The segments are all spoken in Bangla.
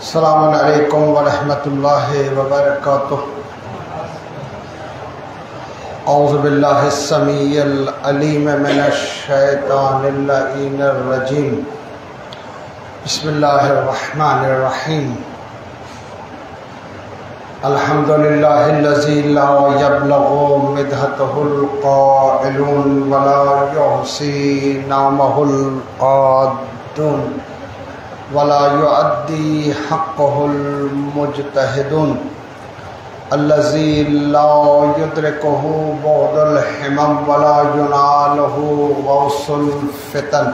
अस्सलामु अलैकुम वरहमतुल्लाहि वबरकातुह। औज़ु बिल्लाहिस समीइल अलीम मिनश शैतानिर लईनिर रजीम। बिस्मिल्लाहिर रहमानिर रहीम। अल्हम्दुलिल्लाहिल्लज़ी ला यब्लगु मिदहतहुल क़ाइलून वला युहसी नामहुल आदून वला युअद्दी हक़्क़हुल मुज्तहिदून अल्लज़ी ला युद्रिकुहु बुअदुल हिमम वला युनालुहु गौसुल फितन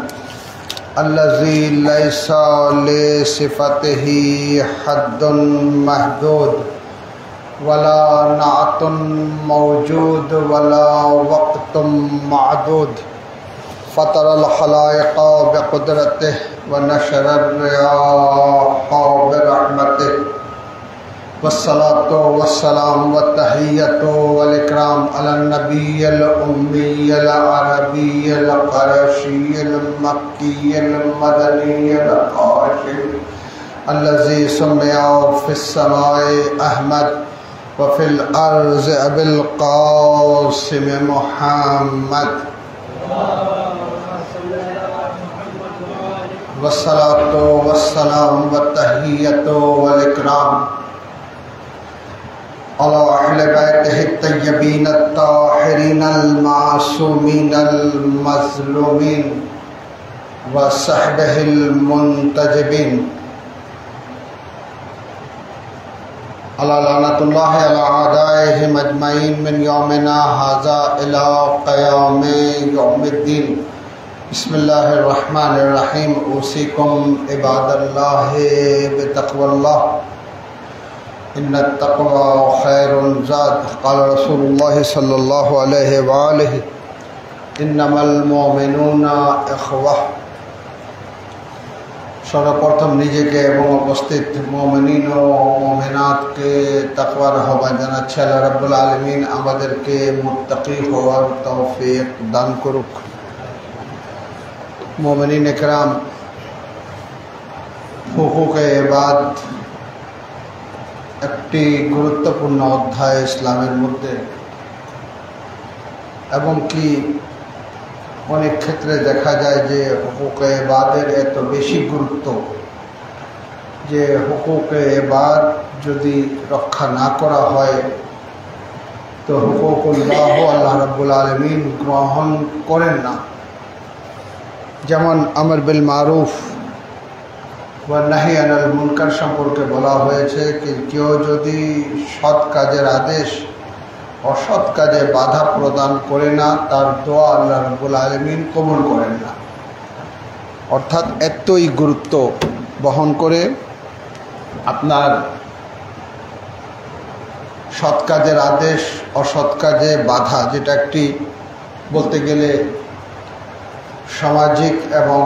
अल्लज़ी लैसा लिसिफ़तिही हद्दुन महदूद वला नाअतुन मौजूद वला वक़्तुन मअदूद फ़तरल खलाइक़ बिक़ुदरतिही व नशरर रियाह बिरहमतिही वस्सलातु वस्सलाम व तहिय्यतु वल इकराम अला नबिय्यिल उम्मिय्यिल अरबिय्यिल क़ुरैशिय्यिल मक्किय्यिल मदनिय्यिल हाशिमी अल्लज़ी सुम्मिया फ़िस समाए अहमद व फ़िल अर्ज़ि अबिल क़ासिम मुहम्मद वस्सलातु वस्सलाम व तहिय्यतु वल इकराम अला अहले बैतिहि तय्यबीन अत्ताहिरीन अल-मासूमीन अल-मज़लूमीन व सहबिहिल मुंतजबीन अला लानतुल्लाहि अला आदाइहिम अजमईन मिन यौमिना हाज़ा इला क़यामि यौमिद्दीन। बिस्मिल्लाहिर रहमानिर रहीम। उसीकुम इबादल्लाहि बितक़वल्लाह इन्नत तक़वा खैरुन ज़ाद। क़ाल रसूलुल्लाहि सल्लल्लाहु अलैहि व आलिहि इन्नमल मुमिनूना इख़्वह। सर्वप्रथम নিজেকে এবং উপস্থিত মুমিনিন ও মুমিনাতকে তাকওয়ার আহ্বান জানাচ্ছি। আল্লাহ রাব্বুল আলামিন আমাদেরকে মুত্তাকি হওয়ার তৌফিক দান করুক। মুমিনিন ইকরাম, হুকুকে ইবাদ একটি গুরুত্বপূর্ণ অধ্যায় ইসলামের মধ্যে, এবং কি অনেক ক্ষেত্রে দেখা যায় যে হুকুকে ইবাদের এত বেশি গুরুত্ব যে হুকুকে ইবাদ যদি রক্ষা না করা হয় তো হুকুকুল্লাহ আল্লাহ রাব্বুল আলামিন গ্রহণ করেন না। যেমন আমর বিল মারুফ ওয়া নাহি আনিল মুনকার সম্পর্কে বলা হয়েছে কি কেউ যদি সৎ কাজের আদেশ অসৎ কাজে বাধা প্রদান করে না তার দোয়া আল্লাহ রাব্বুল আলামিন কবুল করেন না। অর্থাৎ এতই গুরুত্ব বহন করে আপনার সৎ কাজের আদেশ অসৎ কাজে বাধা, যেটা একটি বলতে গেলে সামাজিক এবং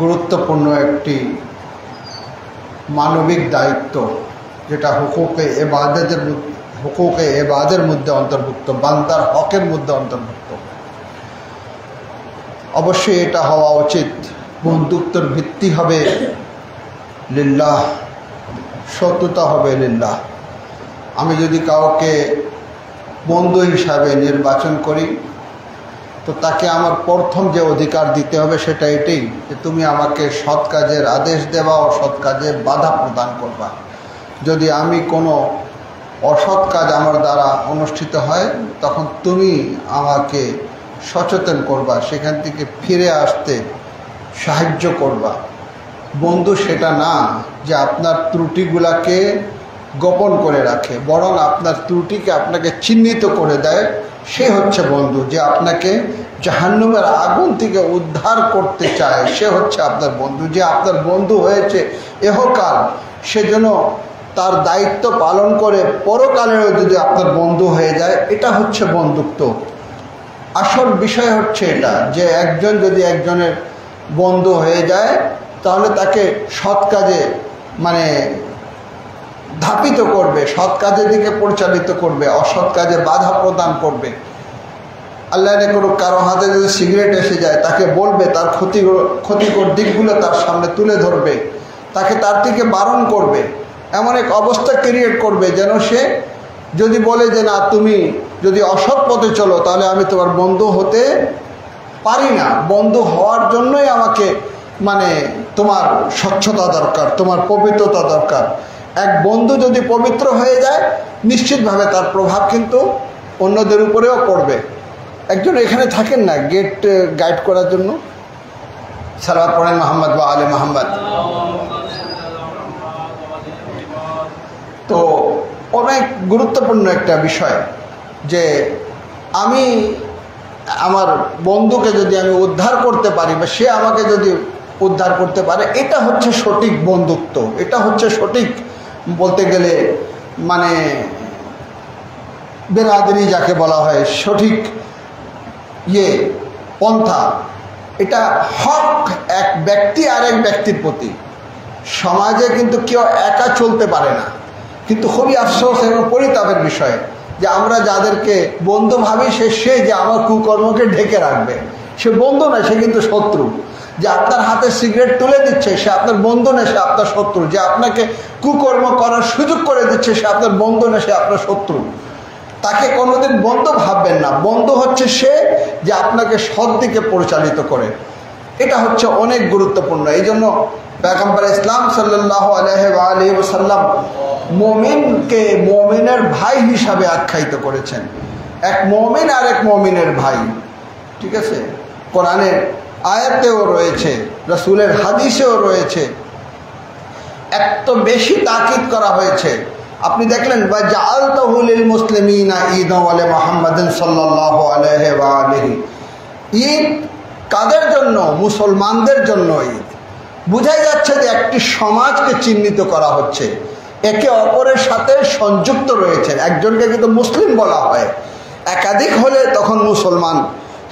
গুরুত্বপূর্ণ একটি মানবিক দায়িত্ব, যেটা হুকুকে ইবাদের মধ্যে অন্তর্ভুক্ত, বান্দার হকের মধ্যে অন্তর্ভুক্ত। অবশ্যই এটা হওয়া উচিত। বন্ধুত্বের ভিত্তি হবে লিল্লাহ, সত্যতা হবে লিল্লাহ। আমি যদি কাউকে বন্ধু হিসাবে নির্বাচন করি তো তাকে আমার প্রথম যে অধিকার দিতে হবে সেটা এটাই যে তুমি আমাকে সৎ কাজের আদেশ দেবা ও সৎ কাজে বাধা প্রদান করবা। যদি আমি কোনো অসৎ কাজ আমার দ্বারা অনুষ্ঠিত হয় তখন তুমি আমাকে সচেতন করবা, সেখান থেকে ফিরে আসতে সাহায্য করবা। বন্ধু সেটা না যে আপনার ত্রুটিগুলাকে গোপন করে রাখে, বরং আপনার ত্রুটিকে আপনাকে চিহ্নিত করে দেয়। সে হচ্ছে বন্ধু। যে আপনাকে জাহান্নামের আগুন থেকে উদ্ধার করতে চায় সে হচ্ছে আপনার বন্ধু। যে আপনার বন্ধু হয়েছে ইহকাল, সেজন্য তার দায়িত্ব পালন করে পরকালেও যদি আপনার বন্ধু হয়ে যায়, এটা হচ্ছে বন্ধুত্ব। আসল বিষয় হচ্ছে এটা যে একজন যদি একজনের বন্ধু হয়ে যায় তাহলে তাকে সৎ কাজে ধাপিত করবে, সৎ কাজের দিকে পরিচালিত করবে, অসৎ কাজে বাধা প্রদান করবে। আল্লাহ রে করুক, কারো হাতে যদি সিগারেট এসে যায় তাকে বলবে, তার ক্ষতিকর দিকগুলো তার সামনে তুলে ধরবে। তাকে তার থেকে বারণ করবে, এমন এক অবস্থা ক্রিয়েট করবে যেন সে যদি বলে যে না তুমি যদি অসৎ পথে চলো তাহলে আমি তোমার বন্ধু হতে পারি না, বন্ধু হওয়ার জন্যই আমাকে মানে তোমার স্বচ্ছতা দরকার, তোমার পবিত্রতা দরকার। এক বন্ধু যদি পবিত্র হয়ে যায় নিশ্চিতভাবে তার প্রভাব কিন্তু অন্যদের উপরেও পড়বে। একজন এখানে থাকেন না গেট গাইড করার জন্য, সালাওয়াত পড়েন মোহাম্মদ বা আলে মোহাম্মদ। তো অনেক গুরুত্বপূর্ণ একটা বিষয় যে আমি আমার বন্ধুকে যদি আমি উদ্ধার করতে পারি বা সে আমাকে যদি উদ্ধার করতে পারে, এটা হচ্ছে সঠিক বন্ধুত্ব, এটা হচ্ছে সঠিক বলতে গেলে মানে বেরাদারি যাকে বলা হয়, সঠিক পন্থা। এটা হক এক ব্যক্তি আরেক ব্যক্তির প্রতি। সমাজে কিন্তু কেউ একা চলতে পারে না, কিন্তু খুবই আফসোস এবং পরিতাপের বিষয় যে আমরা যাদেরকে বন্ধু ভাবি সে যে আমার কুকর্মকে ঢেকে রাখবে, সে বন্ধু না, সে কিন্তু শত্রু। যে আপনার হাতে সিগারেট তুলে দিচ্ছে সে আপনার বন্ধু না, সে আপনার শত্রু। যে আপনাকে কুকর্ম করার সুযোগ করে দিচ্ছে সে আপনার বন্ধু না, সে আপনার শত্রু। তাকে কোনোদিন বন্ধু ভাববেন না। বন্ধু হচ্ছে সে যে আপনাকে সৎ দিকে পরিচালিত করে। এটা হচ্ছে অনেক গুরুত্বপূর্ণ। এই জন্য পয়গম্বর ইসলাম সাল্লাল্লাহু আলাইহি ওয়াসাল্লাম মুমিনকে মুমিনের ভাই হিসাবে আখ্যায়িত করেছেন। এক মুমিন আর এক মুমিনের ভাই, ঠিক আছে, কোরআনের আয়াতেও রয়েছে, রাসূলের হাদিসেও রয়েছে, এত বেশি তাকিদ করা হয়েছে। আপনি দেখলেন বা জাআলতাহু লিল মুসলিমিনা ঈদ ওয়ালি মুহাম্মাদিন সাল্লাল্লাহু আলাইহি ওয়া আলিহি, ঈদ কাদের জন্য? মুসলমানদের জন্য ঈদ। বোঝাই যাচ্ছে যে একটি সমাজকে চিহ্নিত করা হচ্ছে, একে অপরের সাথে সংযুক্ত রয়েছে। একজনকে কিন্তু মুসলিম বলা হয়, একাধিক হলে তখন মুসলমান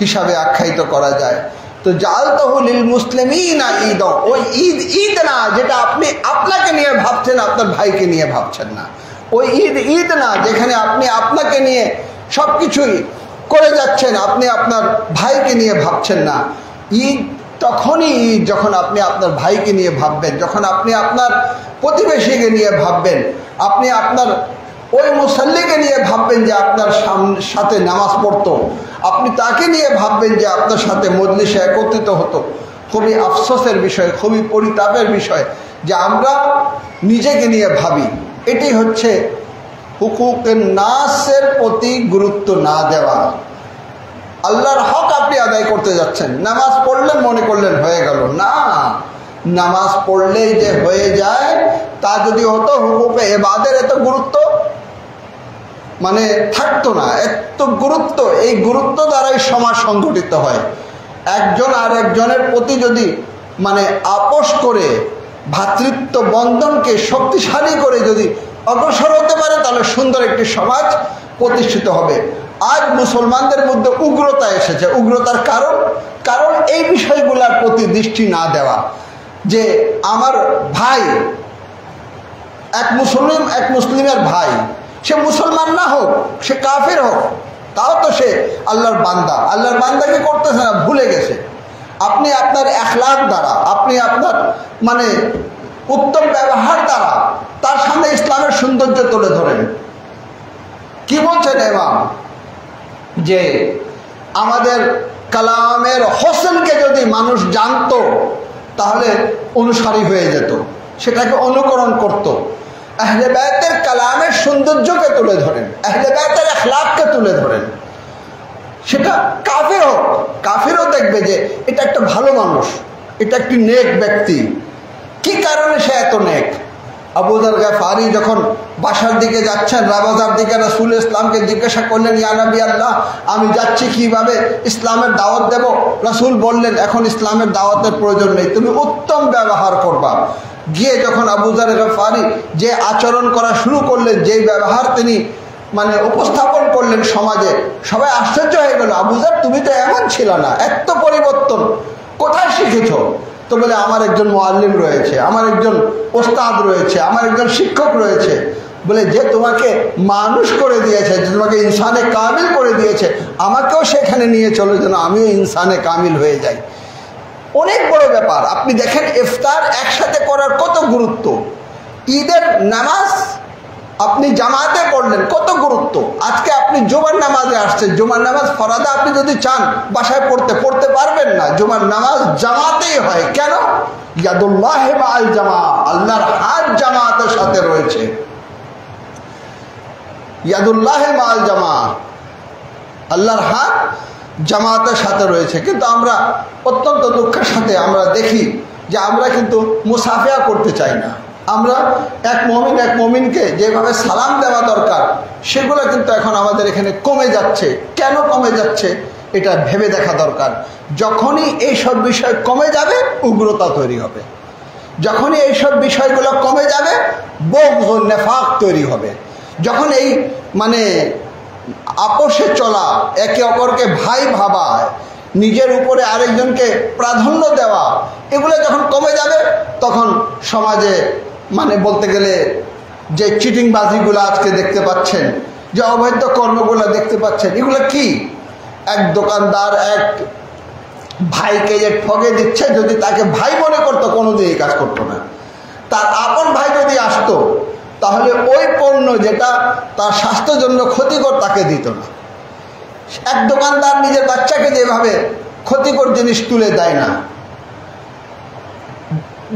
হিসাবে আখ্যায়িত করা যায়। তো জাআলতাহু লিল মুসলিমিনা ঈদ, ওই ঈদ ঈদ না যেটা আপনি আপনাকে নিয়ে ভাবছেন, আপনার ভাইকে নিয়ে ভাবছেন না। ওই ঈদ ঈদ না যেখানে আপনি আপনাকে নিয়ে সব কিছুই করে যাচ্ছেন, আপনি আপনার ভাইকে নিয়ে ভাবছেন না। ঈদ তখনই ঈদ যখন আপনি আপনার ভাইকে নিয়ে ভাববেন, যখন আপনি আপনার প্রতিবেশীকে নিয়ে ভাববেন, আপনি আপনার ওই মুসল্লিকে নিয়ে ভাববেন যে আপনার সাথে নামাজ পড়তো, আপনি তাকে নিয়ে ভাববেন যে আপনার সাথে মজলিসে একত্রিত হতো। খুবই আফসোসের বিষয়, খুবই পরিতাপের বিষয় যে আমরা নিজেকে নিয়ে ভাবি। এটি হচ্ছে হুকুকের নাসের প্রতি গুরুত্ব না দেওয়া। আল্লাহর হক আপনি আদায় করতে যাচ্ছেন, নামাজ পড়লেন মনে করলেন হয়ে গেল না। নামাজ পড়লেই যে হয়ে যায় তা যদি হতো, হুকুকে ইবাদের এত গুরুত্ব মানে থাকতো না। এত গুরুত্ব, এই গুরুত্ব দ্বারাই সমাজ সংগঠিত হয়। একজন আর একজনের প্রতি যদি মানে আপোষ করে ভ্রাতৃত্ব বন্ধনকে শক্তিশালী করে যদি অগ্রসর হতে পারে তাহলে সুন্দর একটি সমাজ প্রতিষ্ঠিত হবে। আজ মুসলমানদের মধ্যে উগ্রতা এসেছে। উগ্রতার কারণ এই বিষয়গুলোর প্রতি দৃষ্টি না দেওয়া। যে আমার ভাই এক মুসলিমের ভাই, সে মুসলমান না হোক, সে কাফের হোক, তাও তো সে আল্লাহর বান্দা। আল্লাহর বান্দাকে করতেছে না, ভুলে গেছে। আপনি আপনার এখলাক দ্বারা, আপনি আপনার মানে উত্তম ব্যবহার দ্বারা তার সামনে ইসলামের সৌন্দর্য তুলে ধরেন। কি বলছেন ইমাম? যে আমাদের কালামের হোসেনকে যদি মানুষ জানতো তাহলে অনুসারী হয়ে যেত, সেটাকে অনুকরণ করত। আহলে বায়তের কালামের সৌন্দর্যকে তুলে ধরেন, আহলে বায়তের এখলাককে তুলে ধরেন। সেটা কাফের হোক, কাফেরও দেখবে যে এটা একটা ভালো মানুষ, এটা একটি নেক ব্যক্তি। কি কারণে সে এত নেক? আবু যর গফারি যখন বাসার দিকে যাচ্ছেন, রাবাজার দিকে, রাসূল ইসলামকে জিজ্ঞাসা করলেন, ইয়া নবী আল্লাহ, আমি যাচ্ছি কিভাবে ইসলামের দাওয়াত দেব? রাসূল বললেন, এখন ইসলামের দাওয়াতের প্রয়োজন নেই, তুমি উত্তম ব্যবহার করবা। গিয়ে যখন আবু যর গফারি যে আচরণ করা শুরু করলেন, যেই ব্যবহার তিনি মানে উপস্থাপন করলেন সমাজে, সবাই আশ্চর্য হয়ে গেল। আবু যর, তুমি তো এমন ছিল না, এত পরিবর্তন কোথায় শিখেছ? তো বলে, আমার একজন মুআল্লিম রয়েছে, আমার একজন ওস্তাদ রয়েছে, আমার একজন শিক্ষক রয়েছে। বলে, যে তোমাকে মানুষ করে দিয়েছে, যে তোমাকে ইনসানে কামিল করে দিয়েছে, আমাকেও সেখানে নিয়ে চলো যেন আমিও ইনসানে কামিল হয়ে যাই। অনেক বড় ব্যাপার। আপনি দেখেন ইফতার একসাথে করার কত গুরুত্ব, ঈদের নামাজ আপনি জামাতে পড়লেন কত গুরুত্ব। আজকে আপনি জুমার নামাজে আসছেন, জুমার নামাজ ফরাদা আপনি যদি চান বাসায় পড়তে পারবেন না, জুমার নামাজ জামাতেই হয়। কেন? ইয়াদুল্লাহি মাআল জামা, আল্লাহর হাত জামাতের সাথে রয়েছে। ইয়াদুল্লাহি মাআল জামা, আল্লাহর হাত জামাতের সাথে রয়েছে। কিন্তু আমরা অত্যন্ত দুঃখের সাথে আমরা দেখি যে আমরা কিন্তু মুসাফিয়া করতে চাই না। আমরা এক মুমিনকে যেভাবে সালাম দেওয়া দরকার সেগুলো কিন্তু এখন আমাদের এখানে কমে যাচ্ছে। কেন কমে যাচ্ছে এটা ভেবে দেখা দরকার। যখনই এইসব বিষয় কমে যাবে উগ্রতা তৈরি হবে, যখনই এইসব বিষয়গুলো কমে যাবে বগজ ও নেফাক তৈরি হবে, যখন এই আপোষে চলা, একে অপরকে ভাই ভাবা, নিজের উপরে আরেকজনকে প্রাধান্য দেওয়া, এগুলো যখন কমে যাবে তখন সমাজে বলতে গেলে যে চিটিংবাজিগুলো আজকে দেখতে পাচ্ছেন, যে অবৈধ কর্মগুলো দেখতে পাচ্ছেন, এগুলো কি? এক দোকানদার এক ভাইকে যে ঠগে দিচ্ছে, যদি তাকে ভাই মনে করতো কোনোদিন এই কাজ করতো না। তার আপন ভাই যদি আসতো তাহলে ওই পণ্য যেটা তার স্বাস্থ্যের জন্য ক্ষতিকর তাকে দিত না। এক দোকানদার নিজের বাচ্চাকে যেভাবে ক্ষতিকর জিনিস তুলে দেয় না,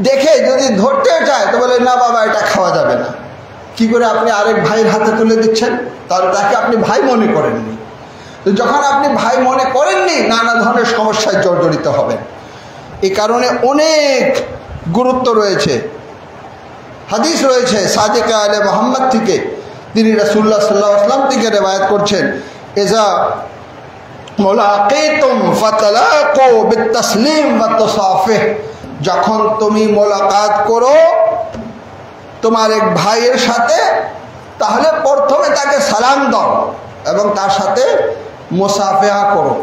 দেখে যদি ধরতেও চায় তো বলে না বাবা এটা খাওয়া যাবে না। কি করে আপনি আরেক ভাইয়ের হাতে তুলে দিচ্ছেন? তাহলে তাকে আপনি ভাই মনে করেননি। তো যখন আপনি ভাই মনে করেননি, নানা ধরনের সমস্যায় জর্জরিত হবেন। এই কারণে অনেক গুরুত্ব রয়েছে। হাদিস রয়েছে সাদিক আলে মোহাম্মদ থেকে, তিনি রাসূলুল্লাহ সাল্লাল্লাহু আলাইহি ওয়াসাল্লাম থেকে রিওয়ায়াত করছেন, ইজা মুলাকিতুম ফাতালাকু বিতাসলিম ওয়া তাসাফিহ, যখন তুমি মোলাকাত করো তোমার এক ভাইয়ের সাথে তাহলে প্রথমে তাকে সালাম দাও এবং তার সাথে মুসাফিহা করো।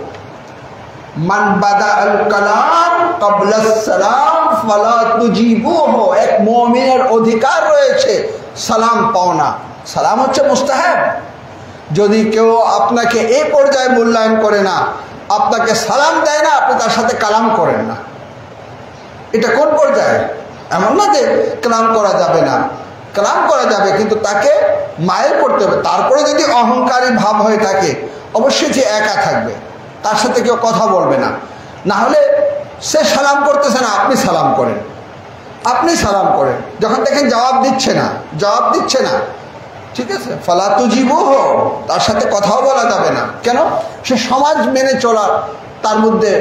মান বাদা আল কালাম ক্বাবলা সালাম ফালা তুজিবুহু, এক মুমিনের অধিকার রয়েছে সালাম পাওনা। সালাম হচ্ছে মুস্তাহাব। যদি কেউ আপনাকে এই পর্যায়ে মূল্যায়ন করে না, আপনাকে সালাম দেয় না, আপনি তার সাথে কালাম করেন না। এটা কোন পর্যায়ে? এমন না যে কালাম করা যাবে না, কালাম করা যাবে, কিন্তু তাকে মাইল করতে হবে। তারপরে যদি অহংকারী ভাব হয়ে থাকে অবশ্যই যে একা থাকবে, তার সাথে কেউ কথা বলবে না। না হলে সে সালাম করতেছে না, আপনি সালাম করেন, আপনি সালাম করেন। যখন দেখেন জবাব দিচ্ছে না, ঠিক আছে, ফালা তুজিবুহু, তার সাথে কথাও বলা যাবে না। কেন? সে সমাজ মেনে চলার তার মধ্যে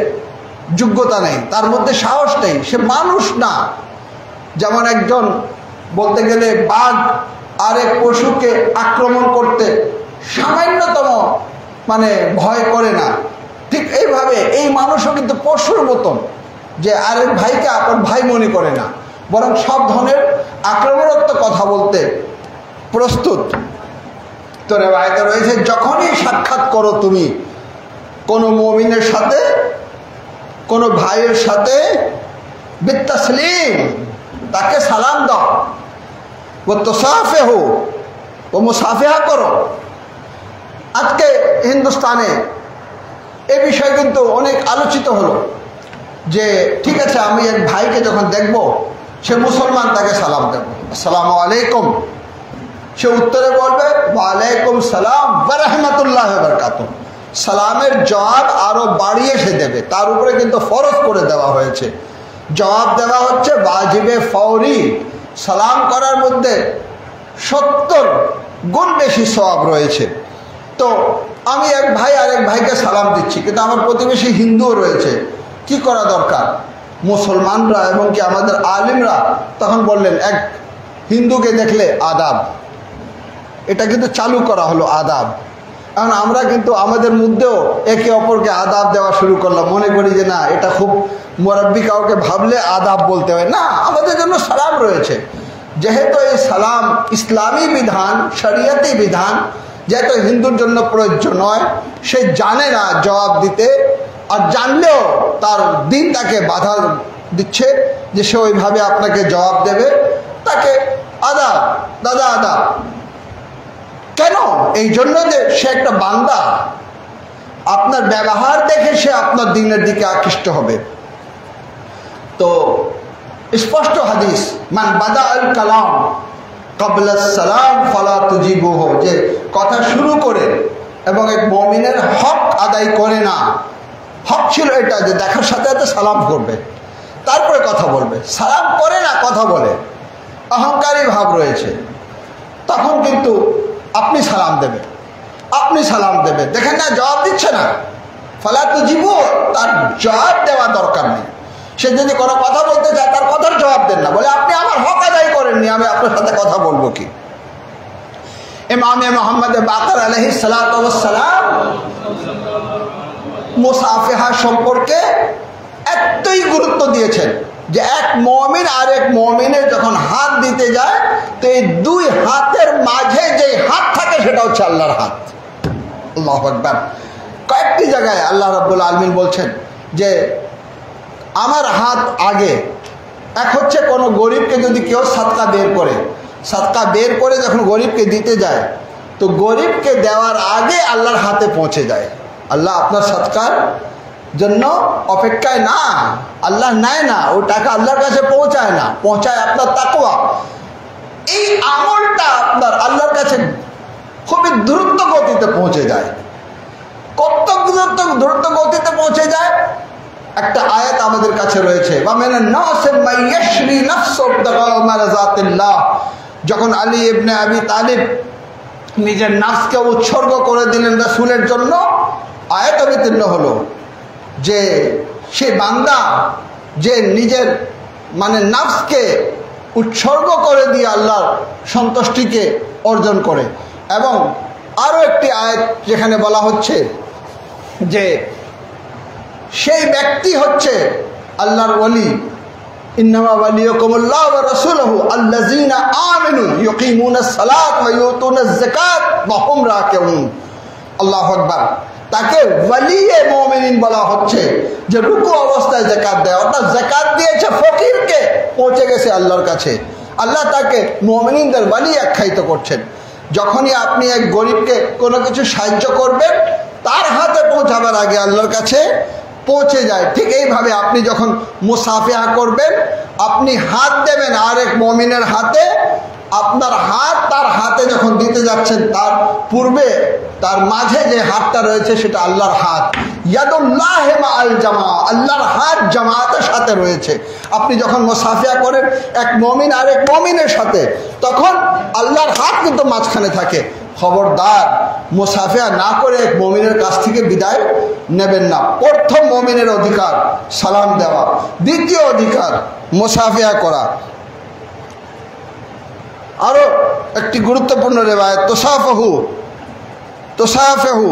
যোগ্যতা নেই, তার মধ্যে সাহস নেই, সে মানুষ না। যেমন একজন বলতে গেলে বাঘ আরেক পশুকে আক্রমণ করতে সামান্যতম ভয় করে না, ঠিক এইভাবে এই মানুষও কিন্তু পশুর মতন, যে আরেক ভাইকে আপন ভাই মনে করে না, বরং সব ধরনের আক্রমণাত্মক কথা বলতে প্রস্তুত। তো রিওয়ায়াতে রয়েছে, যখনই সাক্ষাৎ করো তুমি কোনো মুমিনের সাথে, কোনো ভাইয়ের সাথে, বিতাসলিম, তাকে সালাম দাও, ও তাসাফিহু, ও মুসাফিহা করো। আজকে হিন্দুস্তানে এই বিষয় কিন্তু অনেক আলোচিত হলো যে ঠিক আছে, আমি এক ভাইকে যখন দেখব সে মুসলমান, তাকে সালাম দেব, আসসালামু আলাইকুম। সে উত্তরে বলবে ওয়ালাইকুম সালাম ওয়া রাহমাতুল্লাহি ওয়া বারাকাতুহু। সালামের জবাব আরো বাড়িয়ে সে দেবে, তার উপরে কিন্তু ফরজ করে দেওয়া হয়েছে। জবাব দেওয়া হচ্ছে ওয়াজিবে ফৌরি। সালাম করার মধ্যে 70 গুণ বেশি সওয়াব রয়েছে। তো আমি এক ভাই আরেক ভাইকে সালাম দিচ্ছি, কিন্তু আমার প্রতিবেশী হিন্দুও রয়েছে, কি করা দরকার? মুসলমানরা এবং কি আমাদের আলিমরা তখন বললেন এক হিন্দুকে দেখলে আদাব, এটা কিন্তু চালু করা হলো আদাব। কারণ আমরা কিন্তু আমাদের মধ্যেও একে অপরকে আদাব দেওয়া শুরু করলাম, মনে করি যে না এটা খুব মুরাব্বি, কাউকে ভাবলে আদাব বলতে হয় না, আমাদের জন্য সালাম রয়েছে। যেহেতু এই সালাম ইসলামী বিধান, শরিয়তি বিধান, যেহেতু হিন্দুর জন্য প্রযোজ্য নয়, সে জানে না জবাব দিতে, আর জানলেও তার দিন তাকে বাধা দিচ্ছে যে সে ওইভাবে আপনাকে জবাব দেবে, তাকে আদাব, দাদা আদাব। কেন? এই জন্য যে সে একটা বান্দা, আপনার ব্যবহার দেখে সে আপনার দিনের দিকে আকৃষ্ট হবে। তো স্পষ্ট হাদিস, মান বাদা আল কালাম ক্বাবলা সালাম ফালা তুজিবুহু, যে কথা শুরু করে এবং এক মুমিনের হক আদায় করে না। হক ছিল এটা যে দেখার সাথে সাথে সালাম করবে, তারপরে কথা বলবে। সালাম করে না, কথা বলে, অহংকারী ভাব রয়েছে, তখন কিন্তু আপনি সালাম দেবেন, আপনি সালাম দেবেন। দেখেন না, জবাব দিচ্ছে না, ফালা তুজিবুহু, তার জবাব দেওয়া দরকার নেই। সে যদি কোনো কথা বলতে চায় তার কথার জবাব দেন না, বলে আপনি আমার হক আদায় করেননি, আমি আপনার সাথে কথা বলবো কি। ইমামে মুহাম্মদ বাকর আলাইহিস সালাতু ওয়াস সালাম মুসাফিহা সম্পর্কে এতই গুরুত্ব দিয়েছেন যে এক মুমিন আর এক মুমিনের যখন হাত দিতে যায় তো এই দুই হাতের মাঝে যে হাত থাকে সেটা হচ্ছে আল্লাহর হাত। আল্লাহু আকবার। কয়েকটি জায়গায় আল্লাহ রাব্বুল আলামিন বলছেন যে আমার হাত আগে। এক হচ্ছে কোনো গরিবকে যদি কেউ সাদকা বের করে, সাদকা বের করে যখন গরিবকে দিতে যায় তো গরিবকে দেওয়ার আগে আল্লাহর হাতে পৌঁছে যায়। আল্লাহ আপনার সাদকার জন্য অপেক্ষায় না, আল্লাহ নেয় না, ও টাকা আল্লাহর কাছে পৌঁছায় না, পৌঁছায় আপনার তাকওয়া। এই আমলটা আপনার আল্লাহর কাছে খুবই দ্রুত গতিতে পৌঁছে যায়। কত দ্রুত গতিতে পৌঁছে যায়, একটা আয়াত আমাদের কাছে রয়েছে, যখন আলী ইবনে আবি তালিব নিজের নাফসকে উৎসর্গ করে দিলেন রাসূলের জন্য, আয়াত অবতীর্ণ হলো যে সে বান্দা যে নিজের নাফসকে উৎসর্গ করে দিয়ে আল্লাহর সন্তুষ্টিকে অর্জন করে। এবং আরও একটি আয়াত যেখানে বলা হচ্ছে যে সেই ব্যক্তি হচ্ছে আল্লাহর ওয়ালি, ইন্নামা ওয়ালিয়ুকুমুল্লাহু ওয়া রাসূলুহু আল্লাযীনা আমানু ইউকিমুনাস সালাত ওয়া ইউতুনাজ যাকাত ওয়া হুম রাকিউন। আল্লাহু আকবার। তাকে ওয়ালিয়ে মুমিনিন বলা হচ্ছে যে রুকু অবস্থায় যাকাত দেয়, অর্থাৎ যাকাত দিয়েছে ফকিরকে, পৌঁছে গেছে আল্লাহর কাছে। আল্লাহ তাকে মুমিনদের ওয়ালি আখ্যায়িত করছেন। যখনই আপনি এক গরিবকে কোনো কিছু সাহায্য করবেন তার হাতে পৌঁছাবার আগে আল্লাহর কাছে পৌঁছে যায়। ঠিক এইভাবে আপনি যখন মুসাফিহা করবেন, আপনি হাত দেবেন আরেক মুমিনের হাতে, আপনার হাত তার হাতে যখন দিতে যাচ্ছেন তার পূর্বে তার মাঝে যে হাতটা রয়েছে সেটা আল্লাহর হাত। ইয়াদুল্লাহি মাআল জামা, আল্লাহর হাত জামাতের সাথে রয়েছে। আপনি যখন মুসাফিহা করেন এক মুমিন আরেক মুমিনের সাথে, তখন আল্লাহর হাত কিন্তু মাঝখানে থাকে। খবরদার মুসাফিহা না করে এক মুমিনের কাছ থেকে বিদায় নেবেন না। প্রথম মুমিনের অধিকার সালাম দেওয়া, দ্বিতীয় অধিকার মুসাফিহা করা। আরো একটি গুরুত্বপূর্ণ রিওয়ায়াত, তুসাফিহু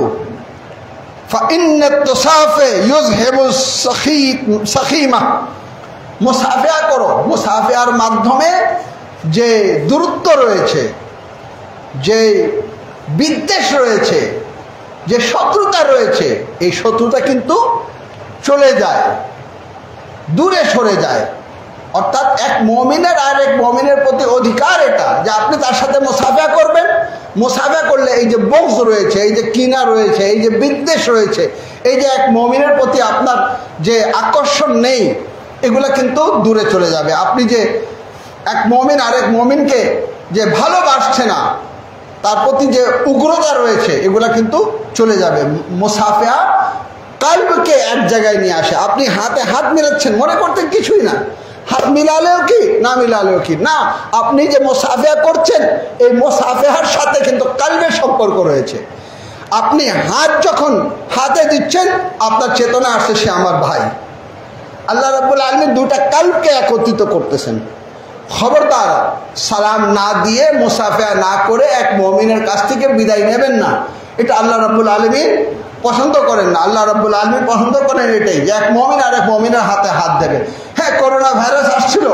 ফাইন্নাত তুসাফি ইউযহিবুস সাখিমা। মুসাফিহা করো। মুসাফিহার মাধ্যমে যে দূরত্ব রয়েছে, যে বিদ্বেষ রয়েছে, যে শত্রুতা রয়েছে, এই শত্রুতা কিন্তু চলে যায়, দূরে সরে যায়। অর্থাৎ এক মুমিনের আর এক মুমিনের প্রতি অধিকার এটা যে আপনি তার সাথে মুসাফিহা করবেন। মুসাফিহা করলে এই যে বগজ রয়েছে, এই যে কিনা রয়েছে, এই যে বিদ্বেষ রয়েছে, এই যে এক মুমিনের প্রতি আপনার যে আকর্ষণ নেই, এগুলা কিন্তু দূরে চলে যাবে। আপনি যে এক মুমিন আরেক মুমিনকে যে ভালোবাসছে না, তার প্রতি যে উগ্রতা রয়েছে, এগুলা কিন্তু চলে যাবে। মুসাফিহা কালবকে এক জায়গায় নিয়ে আসে। আপনি হাতে হাত মিলাচ্ছেন, মনে করতেন কিছুই না, হাত মিলালেও কি না মিলালেও কি না, আপনি যে মুসাফিহা করছেন এই মুসাফিহার সাথে কিন্তু কালবের সম্পর্ক রয়েছে। আপনি হাত যখন হাতে দিচ্ছেন আপনার চেতনা আসছে সে আমার ভাই। আল্লাহ রাব্বুল আলামিন দুটা কালবকে একত্রিত করতেছেন। খবরদার সালাম না দিয়ে মুসাফিহা না করে এক মুমিনের কাছ থেকে বিদায় নেবেন না, এটা আল্লাহ রাব্বুল আলামিন পছন্দ করেন না। আল্লাহ রাব্বুল আলামিন পছন্দ করেন এটাই যে এক মুমিন আর এক মুমিনের হাতে হাত দেবে। হ্যাঁ, করোনা ভাইরাস আসছিল,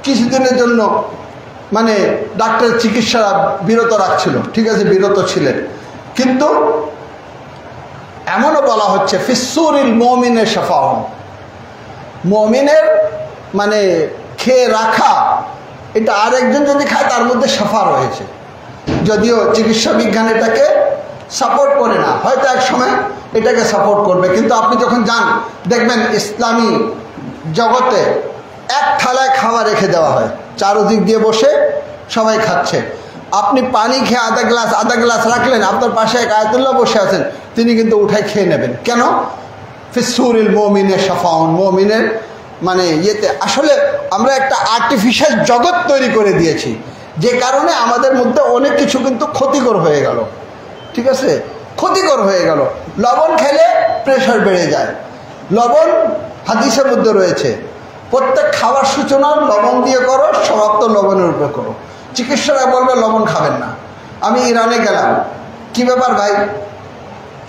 কিছুদিনের জন্য ডাক্তারের চিকিৎসা বিরত রাখছিল, ঠিক আছে, বিরত ছিলেন, কিন্তু এমনও বলা হচ্ছে ফিসসুরিল মুমিনের শাফাউন, মুমিনের খেয়ে রাখা, এটা আরেকজন যদি খায় তার মধ্যে শাফা রয়েছে। যদিও চিকিৎসা বিজ্ঞান এটাকে সাপোর্ট করে না, হয়তো এক সময় এটাকে সাপোর্ট করবে, কিন্তু আপনি যখন যান দেখবেন ইসলামী জগতে এক থালায় খাবার রেখে দেওয়া হয়, চারদিক দিয়ে বসে সবাই খাচ্ছে। আপনি পানি খেয়ে আধা গ্লাস রাখলেন, আপনার পাশে এক আয়াতুল্লাহ বসে আছেন, তিনি কিন্তু উঠায় খেয়ে নেবেন। কেন? ফিসুরিল মুমিনের শাফাউন, মুমিনের মানে ইয়েতে। আসলে আমরা একটা আর্টিফিশিয়াল জগৎ তৈরি করে দিয়েছি, যে কারণে আমাদের মধ্যে অনেক কিছু কিন্তু ক্ষতিকর হয়ে গেল। ঠিক আছে, ক্ষতিকর হয়ে গেল। লবণ খেলে প্রেশার বেড়ে যায়। লবণ হাদিসের মধ্যে রয়েছে, প্রত্যেক খাবার সূচনা লবণ দিয়ে করো, সমাপ্ত লবণের উপরে করো। চিকিৎসকরা বলবে লবণ খাবেন না। আমি ইরানে গেলাম, কি ব্যাপার ভাই,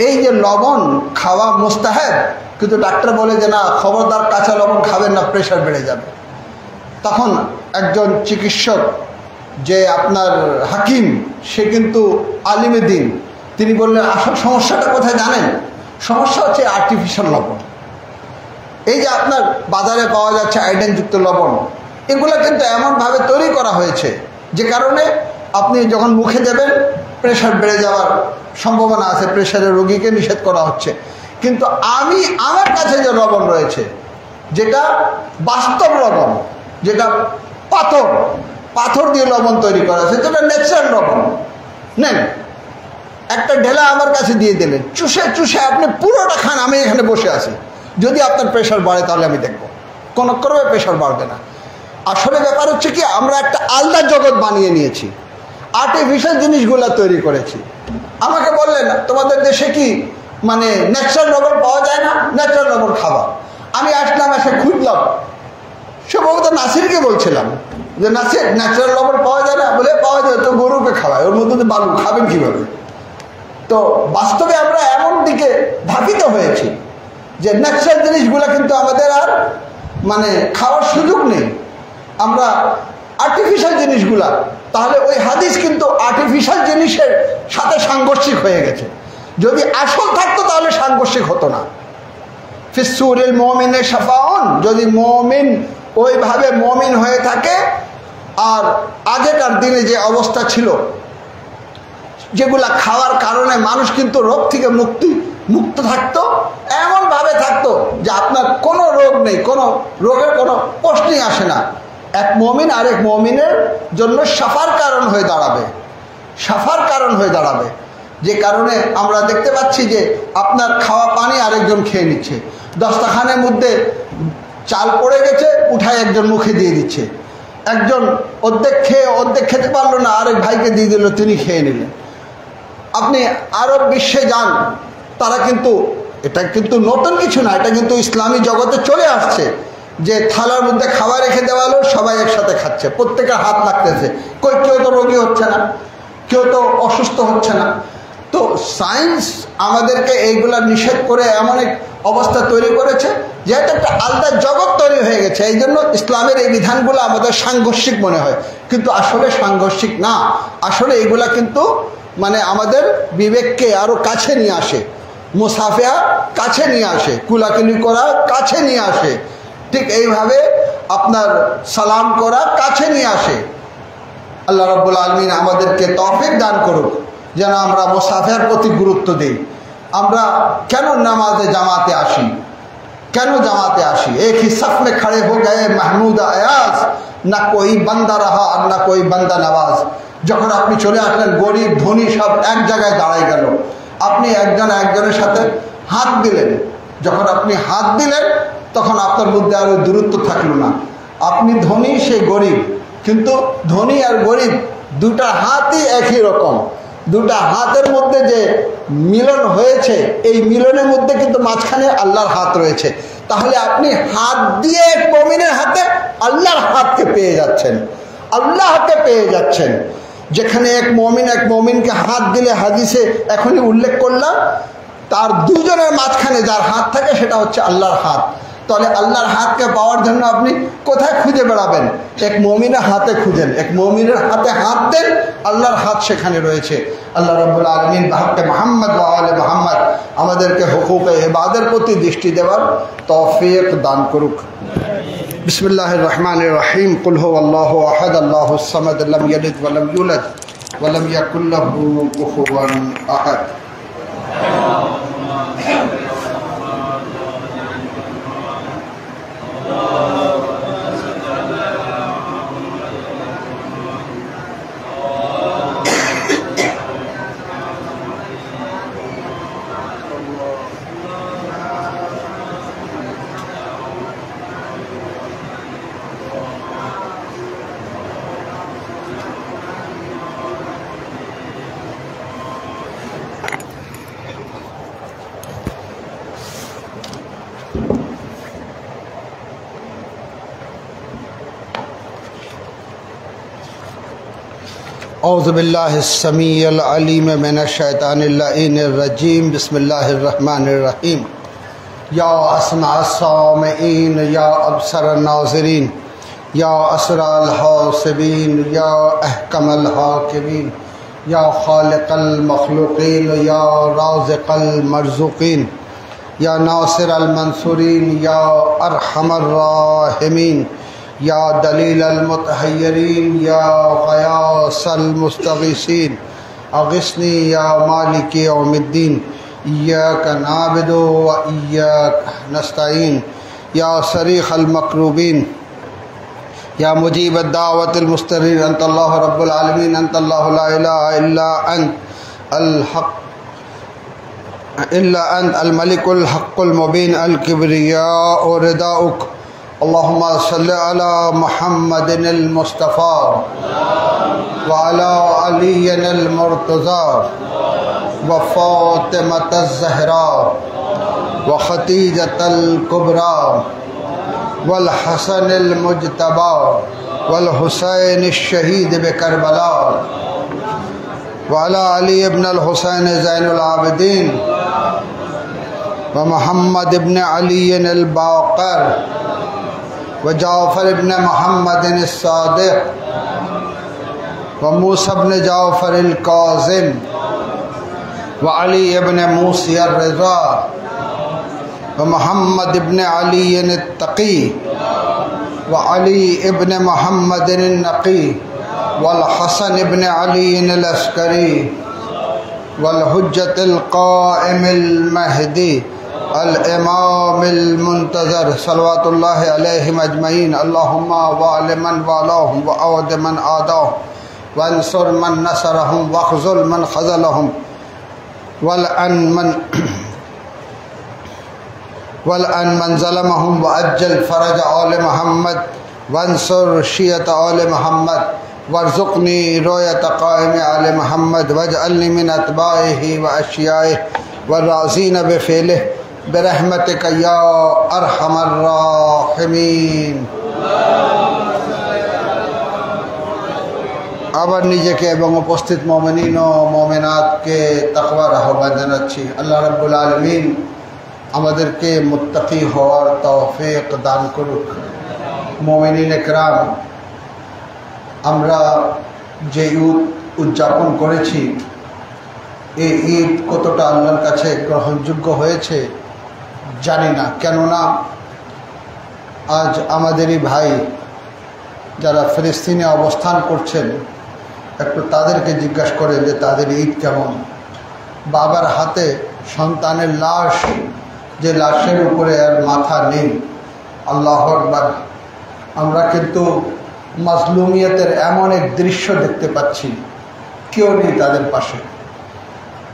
এই যে লবণ খাওয়া মুস্তাহাব, কিন্তু ডাক্তার বলে যে না, খবরদার কাঁচা লবণ খাবেন না, প্রেশার বেড়ে যাবে। তখন একজন চিকিৎসক, যে আপনার হাকিম, সে কিন্তু আলিমে দিন, তিনি বললেন আসল সমস্যাটা কোথায় জানেন? সমস্যা হচ্ছে আর্টিফিশিয়াল লবণ। এই যে আপনার বাজারে পাওয়া যাচ্ছে আয়োডিনযুক্ত লবণ, এগুলো কিন্তু এমনভাবে তৈরি করা হয়েছে যে কারণে আপনি যখন মুখে দেবেন প্রেশার বেড়ে যাওয়ার সম্ভাবনা আছে। প্রেশারের রোগীকে নিষেধ করা হচ্ছে। কিন্তু আমার কাছে যে লবণ রয়েছে, যেটা বাস্তব লবণ, যেটা পাথর দিয়ে লবণ তৈরি করা আছে, যেটা ন্যাচারাল লবণ, নেন একটা ঢেলা আমার কাছে দিয়ে দিলেন, চুষে আপনি পুরোটা খান, আমি এখানে বসে আছি। যদি আপনার প্রেশার বাড়ে তাহলে আমি দেখব, কোনো ক্রমে প্রেশার বাড়বে না। আসলে ব্যাপার হচ্ছে কি, আমরা একটা আলাদা জগৎ বানিয়ে নিয়েছি, আর্টিফিশিয়াল জিনিসগুলো তৈরি করেছি। আমাকে বললেন তোমাদের দেশে কি মানে ন্যাচারাল লবণ পাওয়া যায় না? ন্যাচারাল লবণ খাবা। আমি আসলাম, এসে খুঁজলাম, সম্ভবত নাসিরকে বলছিলাম যে নাসির, ন্যাচারাল লবণ পাওয়া যায় না? বলে পাওয়া যায়, তো গরুকে খাওয়ায়, ওর মধ্যে তো বালু, খাবেন কীভাবে? তো বাস্তবে আমরা এমন দিকে ধাপিত হয়েছি যে ন্যাচারাল জিনিসগুলো কিন্তু আমাদের আর মানে খাওয়ার সুযোগ নেই, আমরা আর্টিফিশিয়াল জিনিসগুলা। তাহলে ওই হাদিস কিন্তু আর্টিফিশিয়াল জিনিসের সাথে সাংঘর্ষিক হয়ে গেছে। যদি আসল থাকতো তাহলে সাংঘর্ষিক হতো না। ফিসুরিল মুমিনের শাফাউন, যদি মুমিন ওইভাবে মুমিন হয়ে থাকে, আর আগেকার দিনে যে অবস্থা ছিল, যেগুলা খাওয়ার কারণে মানুষ কিন্তু রোগ থেকে মুক্ত থাকতো, এমনভাবে থাকতো যে আপনার কোনো রোগ নেই, কোনো রোগের কোনো প্রশ্নই আসে না। এক মুমিন আরেক মুমিনের জন্য শাফার কারণ হয়ে দাঁড়াবে, যে কারণে আমরা দেখতে পাচ্ছি যে আপনার খাওয়া পানি আরেকজন খেয়ে নিচ্ছে, দস্তরখানের মধ্যে চাল পড়ে গেছে, উঠায় একজন মুখে দিয়ে দিচ্ছে, একজন অর্ধেক খেতে পারলো না, আরেক ভাইকে দিয়ে দিল, তিনি খেয়ে নিলেন। আপনি আরব বিশ্বে যান, তারা কিন্তু, এটা কিন্তু নতুন কিছু না, এটা কিন্তু ইসলামী জগতে চলে আসছে, যে থালার মধ্যে খাবার রেখে দেওয়া হলো, সবাই একসাথে খাচ্ছে, প্রত্যেকের হাত লাগতেছে, কেউ তো রোগী হচ্ছে না, কেউ তো অসুস্থ হচ্ছে না। তো সায়েন্স আমাদেরকে এইগুলা নিষেধ করে এমন এক অবস্থা তৈরি করেছে, যেহেতু একটা আলাদা জগৎ তৈরি হয়ে গেছে, এই জন্য ইসলামের এই বিধানগুলো আমাদের সাংঘর্ষিক মনে হয়, কিন্তু আসলে সাংঘর্ষিক না। আসলে এইগুলা কিন্তু মানে আমাদের বিবেককে আরও কাছে নিয়ে আসে, মুসাফিয়া কাছে নিয়ে আসে, কুলাকুলি করা কাছে নিয়ে আসে, ঠিক এইভাবে আপনার সালাম করা কাছে নিয়ে আসে। আল্লাহ রাব্বুল আলামিন আমাদেরকে তৌফিক দান করুক যেন আমরা মুসাফিয়ার প্রতি গুরুত্ব দিই। আমরা কেন জামাতে আসি? एक ही सफ में खड़े हो गए महमूद अयाज, ना कोई बंदा रहा और ना कोई बंदा नवाज। যখন আপনি চলে আসলেন, গরিব ধনী সব এক জায়গায় দাঁড়ায় গেল, আপনি একজনের সাথে হাত দিলেন। যখন আপনি হাত দিলেন, তখন আপনার মধ্যে আর দূরত্ব থাকলো না। আপনি ধনী, সে গরিব, কিন্তু ধনী আর গরিব দুটা হাতই একই রকম। দুটা হাতের মধ্যে যে মিলন হয়েছে, এই মিলনের মধ্যে কিন্তু মাঝখানে আল্লাহর হাত রয়েছে। তাহলে আপনি হাত দিয়ে এক মুমিনের হাতে আল্লাহর হাতকে পেয়ে যাচ্ছেন। যেখানে এক মুমিনকে হাত দিলে, হাদিসে এখনই উল্লেখ করলাম, তার দুজনের মাঝখানে যার হাত থাকে সেটা হচ্ছে আল্লাহর হাত। তাহলে আল্লাহর হাতকে পাওয়ার জন্য আপনি কোথায় খুঁজে বেড়াবেন? এক মুমিনের হাতে খুঁজেন, এক মুমিনের হাতে হাত দেন, আল্লাহর হাত সেখানে রয়েছে। আল্লাহ রাব্বুল আলামিন বাহকে মুহাম্মদ ওয়া আলে মুহাম্মদ আমাদেরকে হুকুকে ইবাদের প্রতি দৃষ্টি দেওয়ার তৌফিক দান করুক। বিসমিল্লাহির রহমানির রহিম। কুল হুয়াল্লাহু আহাদ, আল্লাহুস সামাদ, লাম ইয়ালিদ ওয়া লাম ইউলাদ ওয়া লাম ইয়াকুল লাহু কুফুওয়ান আহাদ। औज़ु बिल्लाहिस्समीइल अलीम मिनश्शैतानिर रजीम बिस्मिल्लाहिर्रहमानिर रहीम। या अस्माअस्सामिईन या अबसरन नाज़िरीन या असरल हासिबीन या अहकमल हाकिमीन या खालिक़ल मखलूक़ीन या राज़िक़ल मरज़ूक़ीन या नासिरल मंसूरीन या अरहमर राहिमीन या दलीलल मुतहय्यरीन या ग़यासल मुस्तग़ीसीन अग़िस्नी या मालिकी यौमिद्दीन इय्याका नअबुदु व इय्याका नस्तईन या सरीख़ल मकरूबीन या मुजीब दावतिल मुस्तरीन अंतल्लाहु रब्बुल आलमीन अंतल्लाहु ला इलाहा इल्ला अंत अल मलिकुल हक़्क़ुल मुबीन अल किब्रिया व रिदाउक अल्लाहुम्मा सल्लि अला मुहम्मदिनिल मुस्तफ़ा व अला अलीयिल मुर्तज़ा व फ़ातिमतज़ ज़हरा व ख़दीजतल कुबरा वल हसनिल मुज्तबा वल हुसैन शहीद बिकरबला व अला अली इब्न अल हुसैन ज़ैनुल आबिदीन व मुहम्मद इब्न अली अल बाक़र व जाफ़र इब्न मुहम्मद सादिक़ व मूसा इब्न जाफ़र अल काज़िम व अली इब्न मूसा अर रिज़ा व मुहम्मद इब्न अली अल तक़ी व अली इब्न मुहम्मद अल नक़ी वल हसन इब्न अली अल अस्करी वल हुज्जतुल क़ाइमुल महदी अल इमामुल मुंतज़र सल्लल्लाहु अलैहि अजमईन। अल्लाहुम्मा वालि मन वालाहुम व औद मन आदाहुम वंसुर मन नसरहुम वख़ज़ुल मन ख़ज़लहुम वलअन मन ज़लमहुम व अज्जल फ़रज आल मुहम्मद वंसुर शियत आल मुहम्मद वर्ज़ुक़नी रुयत क़ाइम आल मुहम्मद वजअलनी मिन अतबाइहि व अशियाइहि व राज़ीन बिफ़िलिहि बिरहमतिका या अरहमर राहिमीन। আবার নিজেকে এবং উপস্থিত মুমিনিন ও মুমিনাতকে তাকওয়ার আহ্বান জানাচ্ছি। আল্লাহ রাব্বুল আলামিন আমাদেরকে মুত্তাকি হওয়ার তৌফিক দান করুক। মুমিনিন একরাম, আমরা যে ঈদ উদযাপন করেছি, এই ঈদ কতটা আল্লাহর কাছে গ্রহণযোগ্য হয়েছে জানি না। কেননা আজ আমাদেরই ভাই যারা ফিলিস্তিনে অবস্থান করছেন, একটু তাদেরকে জিজ্ঞাসা করেন যে তাদের ঈদ কেমন। বাবার হাতে সন্তানের লাশ, যে লাশের উপরে আর মাথা নেই। আল্লাহু আকবার। আমরা কিন্তু মাজলুমিয়তের এমন এক দৃশ্য দেখতে পাচ্ছি, কেউ নেই তাদের পাশে।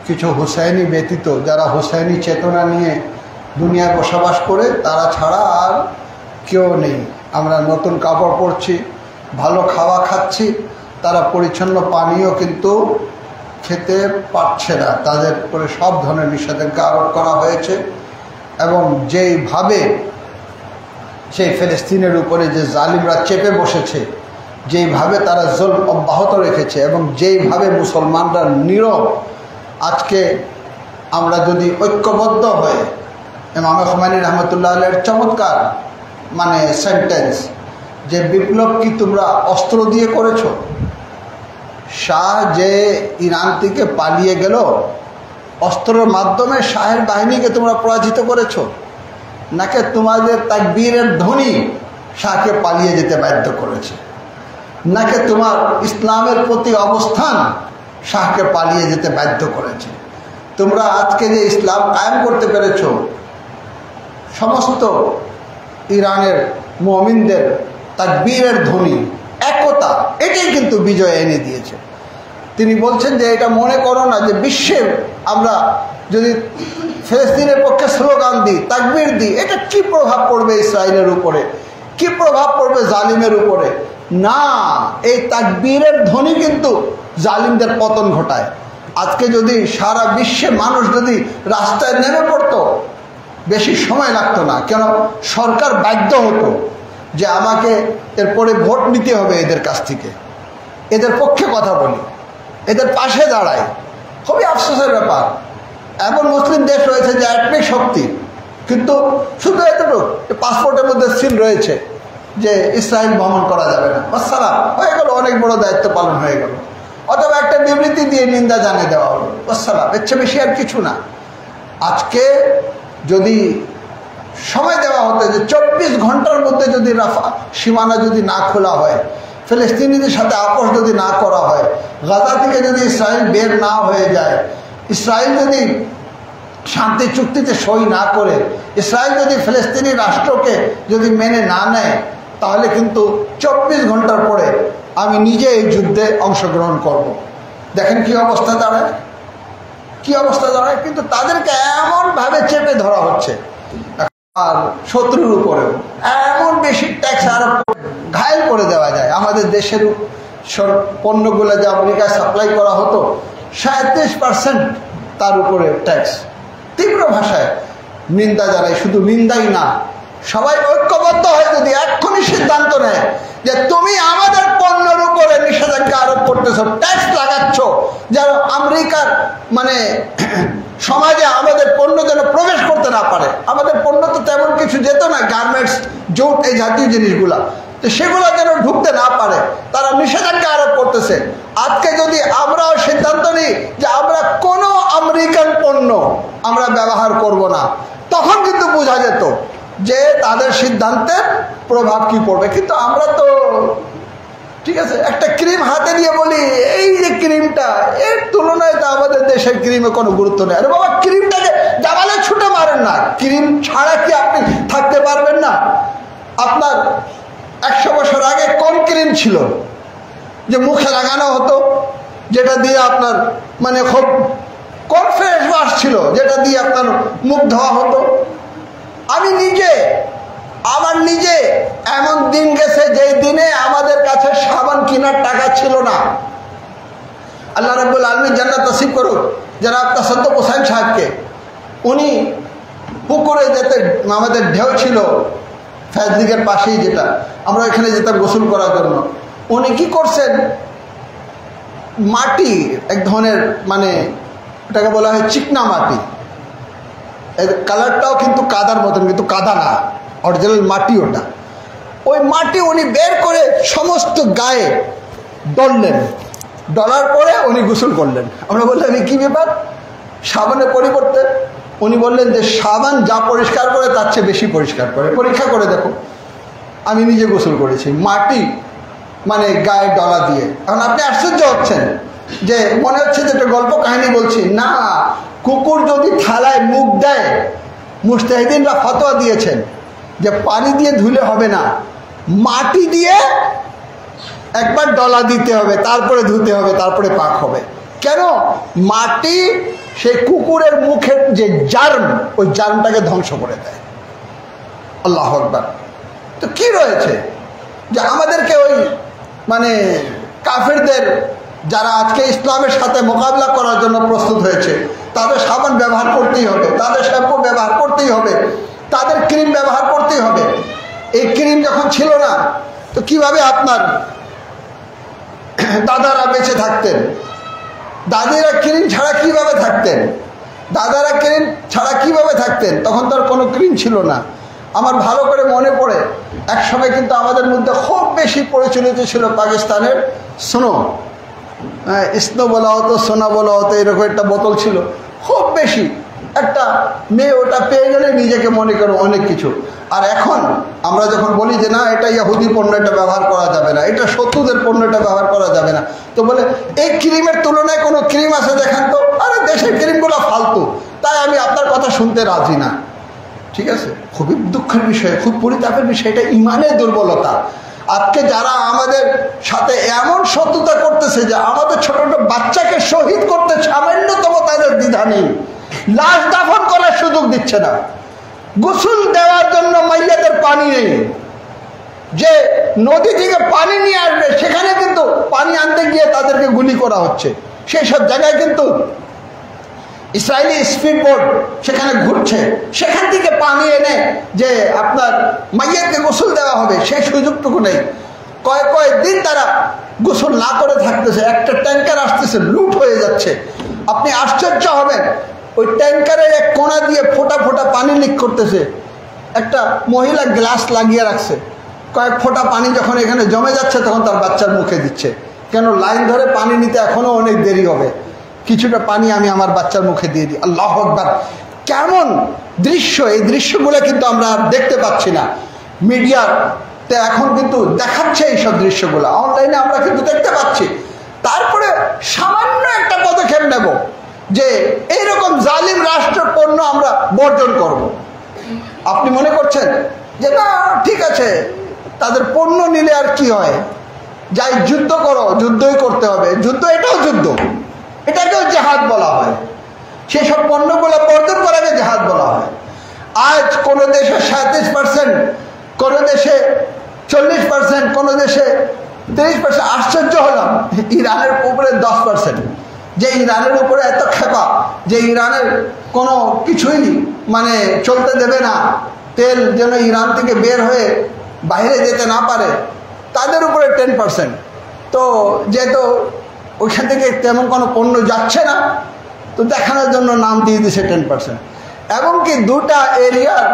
কিছু হুসাইনি ব্যতীত, যারা হুসাইনি চেতনা নিয়ে দুনিয়ায় বসবাস করে, তারা ছাড়া আর কেউ নেই। আমরা নতুন কাপড় পরছি, ভালো খাওয়া খাচ্ছি, তারা পরিচ্ছন্ন পানীয় কিন্তু খেতে পারছে না। তাদের উপরে সব ধরনের নিষেধাজ্ঞা আরোপ করা হয়েছে এবং যেইভাবে সেই ফিলিস্তিনের উপরে যে জালিমরা চেপে বসেছে, যেইভাবে তারা জুলম অব্যাহত রেখেছে এবং যেইভাবে মুসলমানরা নীরব, আজকে আমরা যদি ঐক্যবদ্ধ হয়ে ইমাম খুমাইনি রহমতুল্লাহ আলাইহির চমৎকার সেন্টেন্স, যে বিপ্লব কি তোমরা অস্ত্র দিয়ে করেছ? শাহ যে ইরান থেকে পালিয়ে গেল, অস্ত্রের মাধ্যমে শাহের বাহিনীকে তোমরা পরাজিত করেছ, নাকি তোমাদের তাকবীরের ধ্বনি শাহকে পালিয়ে যেতে বাধ্য করেছে, নাকি তোমার ইসলামের প্রতি অবস্থান শাহকে পালিয়ে যেতে বাধ্য করেছে? তোমরা আজকে যে ইসলাম কায়েম করতে পেরেছ, সমস্ত ইরানের মুমিনদের তাকবীরের ধ্বনি, একতা, এটাই কিন্তু বিজয় এনে দিয়েছে। তিনি বলছেন যে এটা মনে করো না যে বিশ্বের আমরা যদি ফিলিস্তিনের পক্ষে স্লোগান দিই, তাকবীর দিই, এটা কি প্রভাব পড়বে ইসরায়েলের উপরে, কি প্রভাব পড়বে জালিমের উপরে? না, এই তাকবীরের ধ্বনি কিন্তু জালিমদের পতন ঘটায়। আজকে যদি সারা বিশ্বে মানুষ যদি রাস্তায় নেমে পড়তো, বেশি সময় লাগতো না। কেন? সরকার বাধ্য হতো যে আমাকে এরপরে ভোট নিতে হবে এদের কাছ থেকে, এদের পক্ষে কথা বলি। এদের পাশে দাঁড়ায়। খুবই আফসোসের ব্যাপার, এমন মুসলিম দেশ রয়েছে যে অ্যাটমিক শক্তি, কিন্তু শুধু এতটুকু পাসপোর্টের মধ্যে সিল রয়েছে যে ইসরায়েল ভ্রমণ করা যাবে না, আসসালাম হয়ে গেল, অনেক বড় দায়িত্ব পালন হয়ে গেল। অথবা একটা বিবৃতি দিয়ে নিন্দা জানিয়ে দেওয়া হলো, আসসালাম, এর চেয়ে বেশি আর কিছু না। আজকে যদি সময় দেওয়া হতো যে 24 ঘন্টার মধ্যে যদি রাফা সীমানা যদি না খোলা হয়, ফিলিস্তিনিদের সাথে আপোষ যদি না করা হয়, গাজা থেকে যদি ইসরায়েল বের না হয়ে যায়, ইসরায়েল যদি শান্তি চুক্তিতে সই না করে, ইসরায়েল যদি ফিলিস্তিনি রাষ্ট্রকে যদি মেনে না নেয়, তাহলে কিন্তু 24 ঘন্টার পরে আমি নিজে এই যুদ্ধে অংশগ্রহণ করব। দেখেন কি অবস্থা দাঁড়ায়, কি অবস্থা দাঁড়ায়। কিন্তু তাদেরকে এমনভাবে চেপে ধরা হচ্ছে, আর শত্রুর উপরেও এমন বেশি ট্যাক্স আরোপ ঘায়েল করে দেওয়া যায়। আমাদের দেশের পণ্যগুলো যে আমেরিকায় সাপ্লাই করা হতো 37% তার উপরে ট্যাক্স। তীব্র ভাষায় নিন্দা জানাই, শুধু নিন্দাই না, সবাই ঐক্যবদ্ধ হয়ে যদি এক্ষুনি সিদ্ধান্ত নেয় যে তুমি আমাদের পণ্যের উপরে নিষেধাজ্ঞা আরোপ করতেছ, ট্যাক্স লাগাচ্ছ, যেন আমেরিকার মানে সমাজে আমাদের পণ্য যেন প্রবেশ করতে না পারে। আমাদের পণ্য তো তেমন কিছু যেত না, গার্মেন্টস, জুট, এই জাতীয় জিনিসগুলা, তো সেগুলো যেন ঢুকতে না পারে, তারা নিষেধাজ্ঞা আরোপ করতেছে। আজকে যদি আমরাও সিদ্ধান্ত নিই যে আমরা কোনো আমেরিকান পণ্য আমরা ব্যবহার করব না, তখন কিন্তু বোঝা যেত যে তাদের সিদ্ধান্তের প্রভাব কি পড়বে। কিন্তু আমরা তো ঠিক আছে, একটা ক্রিম হাতে নিয়ে বলি এই যে ক্রিমটা, এর তুলনায় তো আমাদের দেশের ক্রিমে কোনো গুরুত্ব নেই। আরে বাবা, ক্রিমটাকে জামালে ছুটে মারেন না, ক্রিম ছাড়া কি আপনি থাকতে পারবেন না? আপনার 100 বছর আগে কোন ক্রিম ছিল যে মুখে লাগানো হতো, যেটা দিয়ে আপনার মানে খুব কোন ফেস ওয়াশ ছিল যেটা দিয়ে আপনার মুখ ধোয়া হতো? আমার নিজে এমন দিন গেছে যেই দিনে আমাদের কাছে সাবান কেনার টাকা ছিল না। আল্লাহ রাব্বুল আলামিন জান্নাত নসিব করুক জনাব তাসাদ্দুক হোসেন সাহেবকে। উনি পুকুরে যেতে, আমাদের ঢেউ ছিল ফেজলিগের পাশেই, যেটা আমরা এখানে যেতাম গোসল করার জন্য। উনি কি করছেন, মাটি এক ধরনের মানে এটাকে বলা হয় চিকনা মাটি, এর কালারটাও কিন্তু কাদার মতন, কিন্তু কাদা না, অরিজিনাল মাটি ওটা। ওই মাটি উনি বের করে সমস্ত গায়ে ডললেন, ডলার পরে উনি গোসল করলেন। আমরা বললাম এই কী ব্যাপার, সাবানের পরিবর্তে? উনি বললেন যে সাবান যা পরিষ্কার করে তার চেয়ে বেশি পরিষ্কার করে, পরীক্ষা করে দেখো। আমি নিজে গোসল করেছি মাটি মানে গায়ে ডলা দিয়ে। এখন আপনি আশ্চর্য হচ্ছেন যে মনে হচ্ছে যে একটা গল্প কাহিনী বলছি। না, কুকুর যদি থালায় মুখ দেয়, মুজতাহিদিনরা ফতোয়া দিয়েছেন যে পানি দিয়ে ধুলে হবে না, মাটি দিয়ে একবার ডলা দিতে হবে, তারপরে ধুতে হবে, তারপরে পাক হবে। কেন? মাটি সেই কুকুরের মুখের যে জার্ম, ওই জার্মটাকে ধ্বংস করে দেয়। আল্লাহু আকবার। তো কি রয়েছে যে আমাদেরকে ওই মানে কাফেরদের যারা আজকে ইসলামের সাথে মোকাবিলা করার জন্য প্রস্তুত হয়েছে, তাদের সাবান ব্যবহার করতেই হবে, তাদের শ্যাম্পু ব্যবহার করতেই হবে, তাদের ক্রিম ব্যবহার করতেই হবে। এই ক্রিম যখন ছিল না, তো কিভাবে আপনার দাদারা বেঁচে থাকতেন? দাদিরা ক্রিম ছাড়া কিভাবে থাকতেন? দাদারা ক্রিম ছাড়া কিভাবে থাকতেন? তখন তো আর কোনো ক্রিম ছিল না। আমার ভালো করে মনে পড়ে, এক সময় কিন্তু আমাদের মধ্যে খুব বেশি প্রচলিত ছিল পাকিস্তানের স্নো, স্নো বলা হতো, সোনা বলা হতো, এরকম একটা বোতল ছিল খুব বেশি। একটা মেয়ে ওটা পেয়ে গেলে নিজেকে মনে করো অনেক কিছু। আর এখন আমরা যখন বলি যে না, এটা ইহুদি পণ্য, এটা ব্যবহার করা যাবে না, এটা শত্রুদের পণ্য, এটা ব্যবহার করা যাবে না, তো বলে এই ক্রিমের তুলনায় কোনো ক্রিম আছে দেখান তো। আরে দেশের ক্রিমগুলো ফালতু, তাই আমি আপনার কথা শুনতে রাজি না। ঠিক আছে, খুবই দুঃখের বিষয়, খুব পরিতাপের বিষয়, এটা ইমানের দুর্বলতা। আজকে যারা আমাদের সাথে এমন শত্রুতা করতেছে যে আমাদের ছোট ছোট বাচ্চাকে শহীদ করতে সামান্যতম তাদের দ্বিধা নেই, লাশ দাফন করার সুযোগ দিচ্ছে না, গোসল দেওয়ার জন্য মাইয়াদের পানি নেই, যে নদী থেকে পানি নিয়ে আসবে সেখানে কিন্তু পানি আনতে গিয়ে তাদেরকে গুলি করা হচ্ছে। সেই সব জায়গায় কিন্তু ইসরায়েলি স্পিডবোট সেখানে ঘুরছে, সেখান থেকে পানি এনে যে আপনার মাইয়াকে গোসল দেওয়া হবে সেই সুযোগটুকু নেই। কয়েকদিন তারা গোসল না করে থাকতেছে, একটা ট্যাঙ্কার আসতেছে, লুট হয়ে যাচ্ছে। আপনি আশ্চর্য হবেন, ওই ট্যাঙ্কারের এক কোণা দিয়ে ফোঁটা ফোঁটা পানি লিক করতেছে, একটা মহিলা গ্লাস লাগিয়ে রাখছে, কয়েক ফোঁটা পানি যখন এখানে জমে যাচ্ছে তখন তার বাচ্চার মুখে দিচ্ছে। কেন? লাইন ধরে পানি নিতে এখনও অনেক দেরি হবে, কিছুটা পানি আমি আমার বাচ্চার মুখে দিয়ে দিই। আল্লাহু আকবার! কেমন দৃশ্য! এই দৃশ্যগুলো কিন্তু আমরা আর দেখতে পাচ্ছি না। মিডিয়াতে এখন কিন্তু দেখাচ্ছে এইসব দৃশ্যগুলো, অনলাইনে আমরা কিন্তু দেখতে পাচ্ছি। তারপরে সামান্য একটা পদক্ষেপ নেব যে এইরকম জালিম রাষ্ট্রের পণ্য আমরা বর্জন করব। আপনি মনে করছেন যে না ঠিক আছে, তাদের পণ্য নিলে আর কি হয়, যাই যুদ্ধ করো, যুদ্ধই করতে হবে। যুদ্ধ, এটাও যুদ্ধ, এটাকেও জেহাদ বলা হয়। সেসব পণ্যগুলো বর্জন করাকে জেহাদ বলা হয়। আজ কোনো দেশে 37%, কোনো দেশে 40%, কোনো দেশে 30%। আশ্চর্য হলাম, ইরানের উপরে 10%। যে ইরানের উপরে এত খেপা যে ইরানের কোনো কিছুই মানে চলতে দেবে না, তেল যেন ইরান থেকে বের হয়ে বাইরে যেতে না পারে, তাদের উপরে 10%। তো যেহেতু ওইখান থেকে তেমন কোনো পণ্য যাচ্ছে না, তো দেখানোর জন্য নাম দিয়ে দিয়েছে 10%। এবং কি দুটা এরিয়ার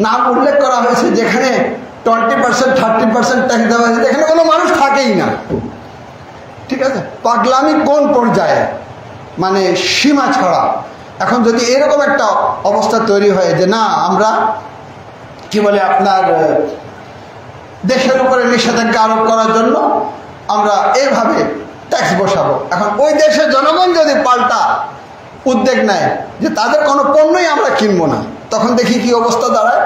নাম উল্লেখ করা হয়েছে যেখানে 20%, 30% ট্যাক্স দেওয়া হয়েছে, যেখানে কোনো মানুষ থাকেই না। ঠিক আছে, পাগলামি কোন পর্যায়ে, মানে সীমা ছাড়া। এখন যদি এরকম একটা অবস্থা তৈরি হয় যে না আমরা কি বলে আপনার দেশের উপরে নিষেধাজ্ঞা আরোপ করার জন্য আমরা এইভাবে ট্যাক্স বসাবো, এখন ওই দেশের জনগণ যদি পাল্টা উদ্যোগ নেয় যে তাদের কোনো পণ্যই আমরা কিনবো না, তখন দেখি কি অবস্থা দাঁড়ায়।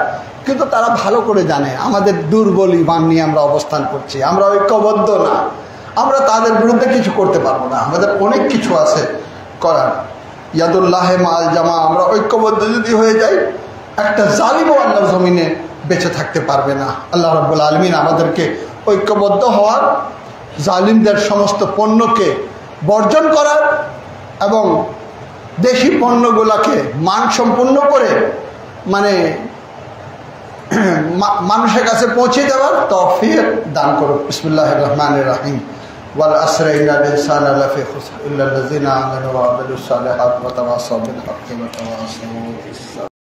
কিন্তু তারা ভালো করে জানে আমাদের দুর্বল ইমান নিয়ে আমরা অবস্থান করছি, আমরা ঐক্যবদ্ধ না, আমরা তাদের বিরুদ্ধে কিছু করতে পারবো না, আমাদের অনেক কিছু আছে করার। ইয়াদুল্লাহে মাল জামা, আমরা ঐক্যবদ্ধ যদি হয়ে যাই, একটা জালিমও আল্লাহর জমিনে বেঁচে থাকতে পারবে না। আল্লাহ রাব্বুল আলামিন আমাদেরকে ঐক্যবদ্ধ হওয়ার, জালিমদের সমস্ত পণ্যকে বর্জন করার এবং দেশি পণ্যগুলোকে মানসম্পন্ন করে মানে মানুষের কাছে পৌঁছে দেওয়ার তৌফিক দান করুন। বিসমিল্লাহির রহমানির রহিম। ওয়াল আসরি ইন্নাল ইনসানা লাফি খুসর ইল্লাল্লাযিনা আমানু ওয়া আমিলুস সালিহাতি ওয়া তাওয়াসাউ বিল হাক্কি ওয়া তাওয়াসাউ বিস সাবর।